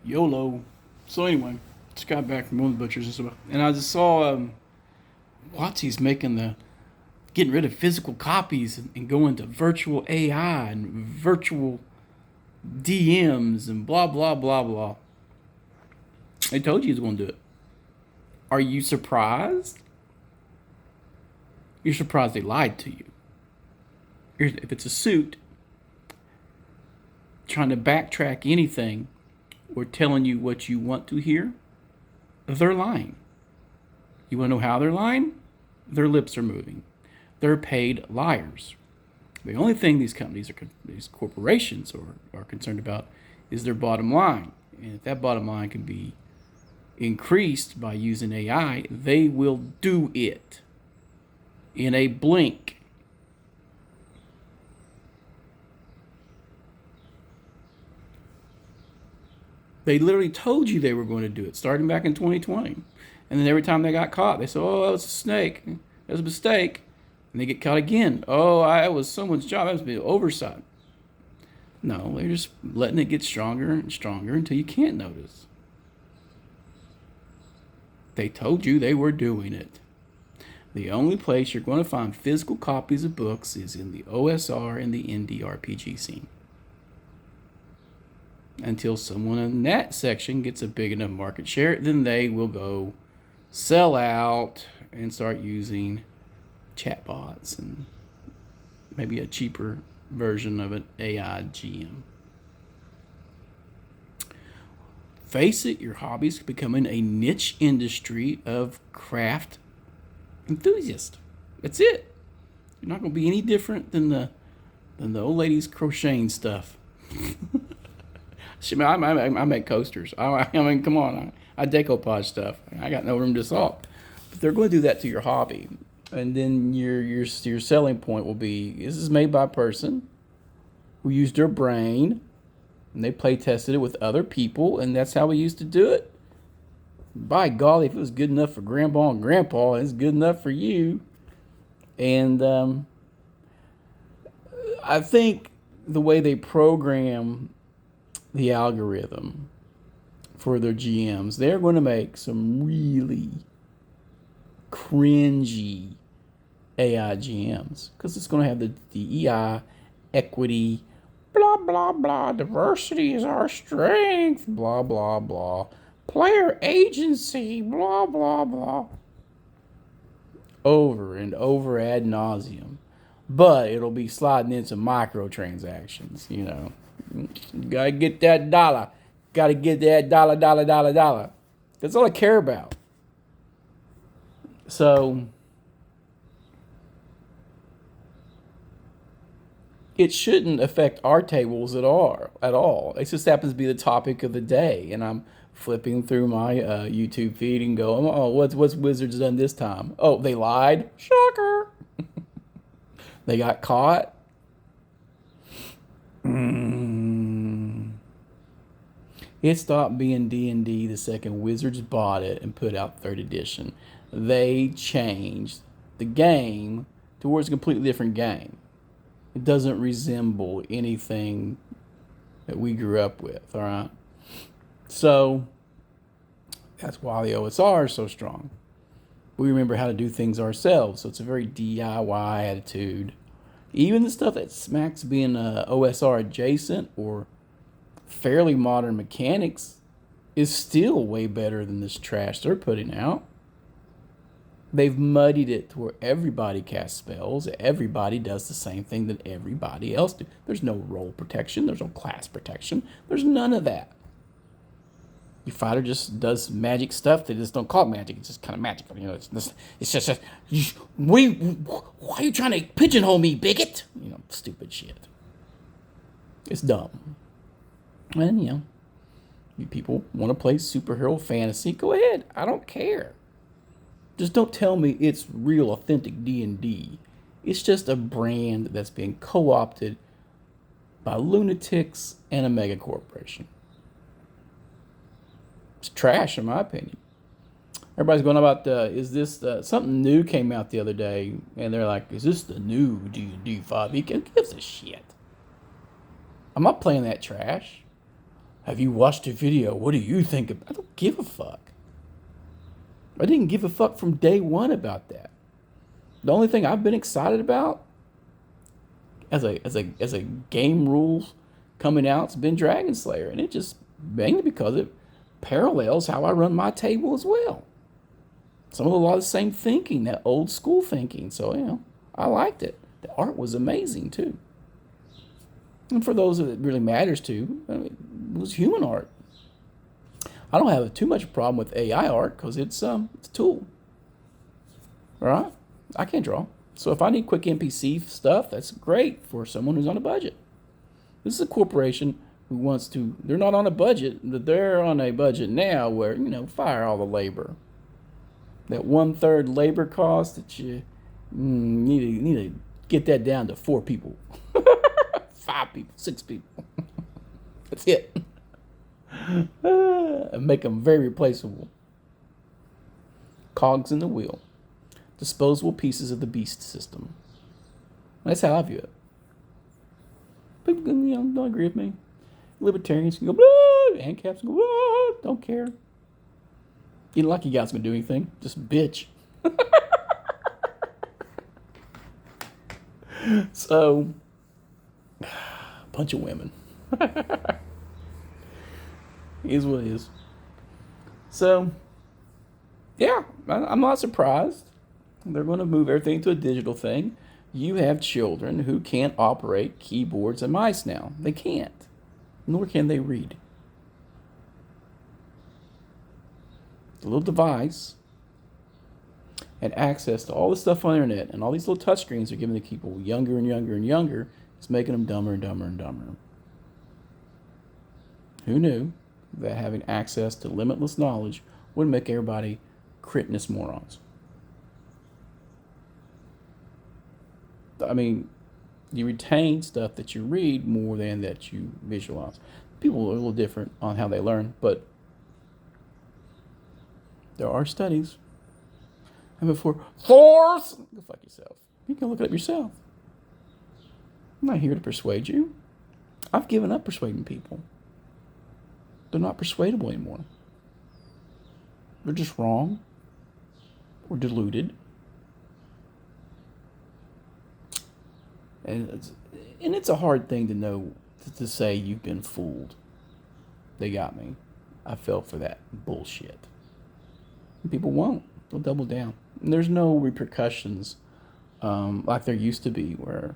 YOLO. So anyway, just got back from one of the butchers and stuff, and I just saw WOTC's making the getting rid of physical copies and going to virtual AI and virtual DMs and blah blah blah blah. They told you he was going to do it. Are you surprised? You're surprised they lied to you. If it's a suit trying to backtrack anything or telling you what you want to hear, they're lying. You want to know how they're lying? Their lips are moving. They're paid liars. The only thing these companies, these corporations are concerned about is their bottom line. And if that bottom line can be increased by using AI, they will do it in a blink. They literally told you they were going to do it starting back in 2020. And then every time they got caught, they said, oh, that was a snake. That was a mistake. And they get caught again. Oh, it was someone's job. That was an oversight. No, they're just letting it get stronger and stronger until you can't notice. They told you they were doing it. The only place you're going to find physical copies of books is in the OSR and the indie RPG scene. Until someone in that section gets a big enough market share, then they will go sell out and start using chatbots and maybe a cheaper version of an AI GM. Face it, your hobby's becoming a niche industry of craft enthusiasts. That's it. You're not going to be any different than the old ladies crocheting stuff. I make coasters. I mean, come on. I decoupage stuff. I got no room to salt. But they're going to do that to your hobby. And then your selling point will be, this is made by a person who used their brain, and they play tested it with other people, and that's how we used to do it. By golly, if it was good enough for grandpa and grandpa, it's good enough for you. And I think the way they program the algorithm for their GMs, they're going to make some really cringy AI GMs because it's going to have the DEI, equity, blah, blah, blah, diversity is our strength, blah, blah, blah, player agency, blah, blah, blah, over and over ad nauseum. But it'll be sliding into microtransactions, you know. Gotta get that dollar. Gotta get that dollar. That's all I care about. So it shouldn't affect our tables at all. It just happens to be the topic of the day, and I'm flipping through my YouTube feed and going, oh, what's Wizards done this time? Oh, they lied. Shocker. They got caught. It stopped being D&D the second Wizards bought it and put out 3rd edition. They changed the game towards a completely different game. It doesn't resemble anything that we grew up with, all right? So that's why the OSR is so strong. We remember how to do things ourselves, so it's a very DIY attitude. Even the stuff that smacks being OSR adjacent or fairly modern mechanics is still way better than this trash they're putting out. They've muddied it to where everybody casts spells. Everybody does the same thing that everybody else do. There's no role protection. There's no class protection. There's none of that. Your fighter just does magic stuff. They just don't call it magic. It's just kind of magical. You know, it's just why are you trying to pigeonhole me, bigot? You know, stupid shit. It's dumb. And, you know, you people want to play superhero fantasy, go ahead. I don't care. Just don't tell me it's real, authentic D&D. It's just a brand that's being co-opted by lunatics and a mega corporation. It's trash, in my opinion. Everybody's going about, is this, something new came out the other day, and they're like, is this the new D&D 5e? Who gives a shit? I'm not playing that trash. Have you watched the video? What do you think about it? I don't give a fuck. I didn't give a fuck from day one about that. The only thing I've been excited about as a game rules coming out has been Dragon Slayer, and it just mainly because it parallels how I run my table as well. Some of a lot of the same thinking, that old school thinking. So I liked it. The art was amazing too. And for those that it really matters to, it was human art. I don't have too much problem with AI art because it's a tool. All right? I can't draw. So if I need quick NPC stuff, that's great for someone who's on a budget. This is a corporation who wants to, they're not on a budget, but they're on a budget now where, fire all the labor. That 1/3 labor cost that you need to get that down to 4 people. 5 people, 6 people. That's it. And make them very replaceable. Cogs in the wheel. Disposable pieces of the beast system. That's how I view it. People don't agree with me. Libertarians can go, blah, ANCAPs can go, blah, don't care. You don't like you guys gonna do anything. Just bitch. So, bunch of women. Is what it is. So, yeah, I'm not surprised. They're going to move everything to a digital thing. You have children who can't operate keyboards and mice now. They can't. Nor can they read. The little device and access to all the stuff on the internet and all these little touchscreens are giving the people younger and younger and younger. It's making them dumber and dumber and dumber. Who knew that having access to limitless knowledge would make everybody cretinous morons? I mean, you retain stuff that you read more than that you visualize. People are a little different on how they learn, but there are studies. And before force, go fuck yourself. You can look it up yourself. I'm not here to persuade you. I've given up persuading people. They're not persuadable anymore. They're just wrong or deluded. And it's a hard thing to know, to say you've been fooled. They got me. I fell for that bullshit. And people won't. They'll double down. And there's no repercussions like there used to be, where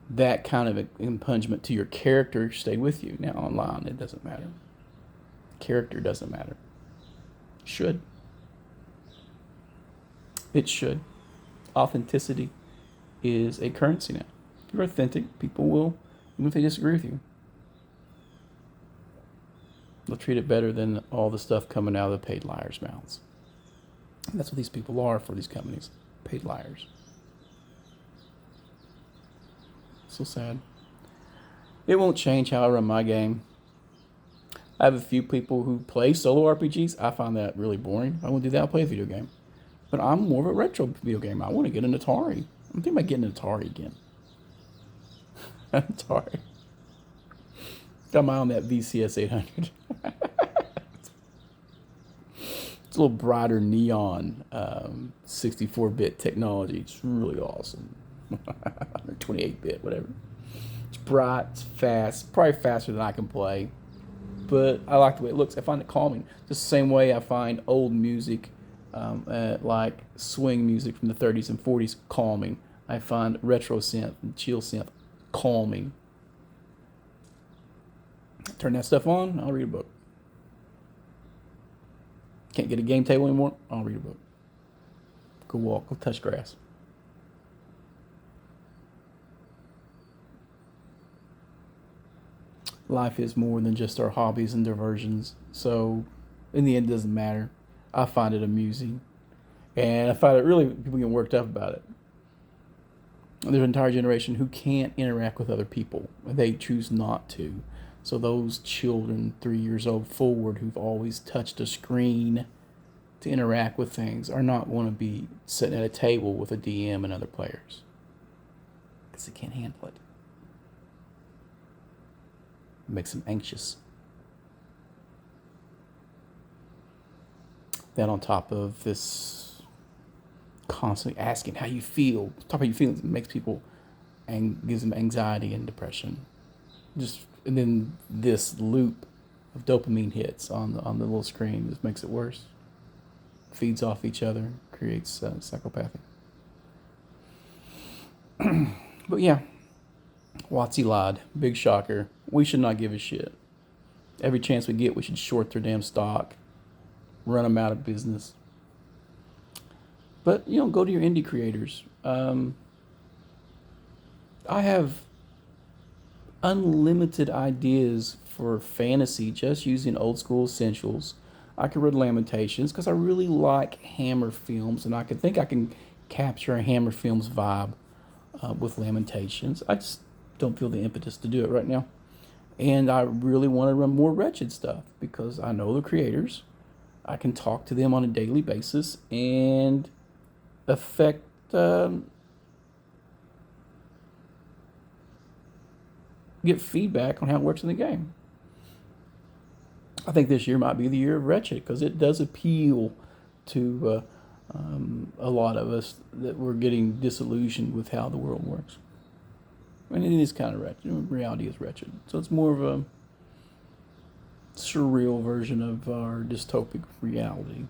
that kind of impungement to your character stayed with you. Now online, it doesn't matter. Character doesn't matter. Should. It should. Authenticity is a currency now. If you're authentic, people will, even if they disagree with you, they'll treat it better than all the stuff coming out of the paid liars' mouths. And that's what these people are for these companies. Paid liars. So sad. It won't change how I run my game. I have a few people who play solo RPGs. I find that really boring. If I want to do that, I'll play a video game. But I'm more of a retro video game. I want to get an Atari. I'm thinking about getting an Atari again. Atari. Got my eye on that VCS 800. It's a little brighter neon 64-bit technology. It's really awesome. 28-bit, whatever. It's bright, it's fast, probably faster than I can play. But I like the way it looks. I find it calming. Just the same way I find old music, like swing music from the 30s and 40s, calming. I find retro synth and chill synth calming. Turn that stuff on, I'll read a book. Can't get a game table anymore, I'll read a book. Go walk, go touch grass. Life is more than just our hobbies and diversions. So in the end, it doesn't matter. I find it amusing. And I find it really, people get worked up about it. There's an entire generation who can't interact with other people. They choose not to. So those children 3 years old forward who've always touched a screen to interact with things are not going to be sitting at a table with a DM and other players. Because they can't handle it. It makes them anxious. That on top of this constantly asking how you feel, talk about your feelings, it makes people and gives them anxiety and depression. Just and then this loop of dopamine hits on the little screen just makes it worse. Feeds off each other, creates psychopathy. But yeah, WOTC lied. Big shocker. We should not give a shit. Every chance we get, we should short their damn stock, run them out of business. But go to your indie creators. I have unlimited ideas for fantasy just using old school essentials. I could read Lamentations because I really like Hammer films, and I think I can capture a Hammer films vibe with Lamentations. I just don't feel the impetus to do it right now. And I really want to run more Wretched stuff because I know the creators. I can talk to them on a daily basis and affect get feedback on how it works in the game. I think this year might be the year of Wretched because it does appeal to a lot of us that we're getting disillusioned with how the world works. And it is kind of wretched. Reality is wretched. So it's more of a surreal version of our dystopic reality.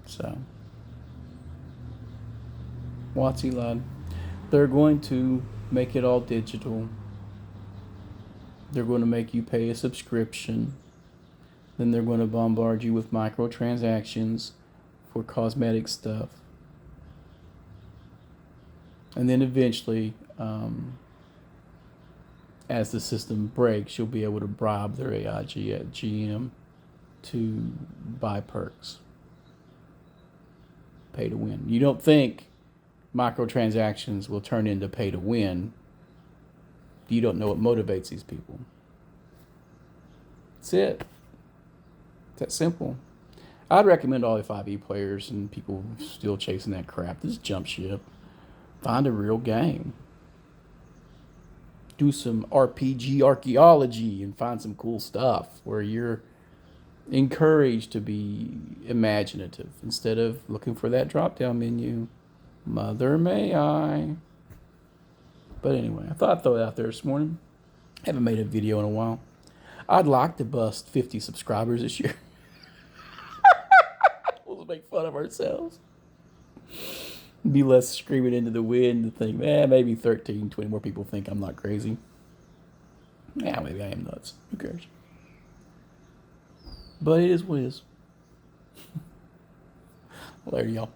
So, WOTC lied. They're going to make it all digital. They're going to make you pay a subscription. Then they're going to bombard you with microtransactions for cosmetic stuff. And then eventually, as the system breaks, you'll be able to bribe their AIG at GM to buy perks. Pay to win. You don't think microtransactions will turn into pay to win. You don't know what motivates these people. That's it. It's that simple. I'd recommend all the 5e players and people still chasing that crap. Just jump ship. Find a real game. Do some RPG archaeology and find some cool stuff where you're encouraged to be imaginative instead of looking for that drop-down menu. Mother may I. But anyway, I thought I'd throw it out there this morning. Haven't made a video in a while. I'd like to bust 50 subscribers this year. We'll make fun of ourselves. Be less screaming into the wind to think, maybe 13, 20 more people think I'm not crazy. Yeah, maybe I am nuts. Who cares? But it is what it is. Later, y'all.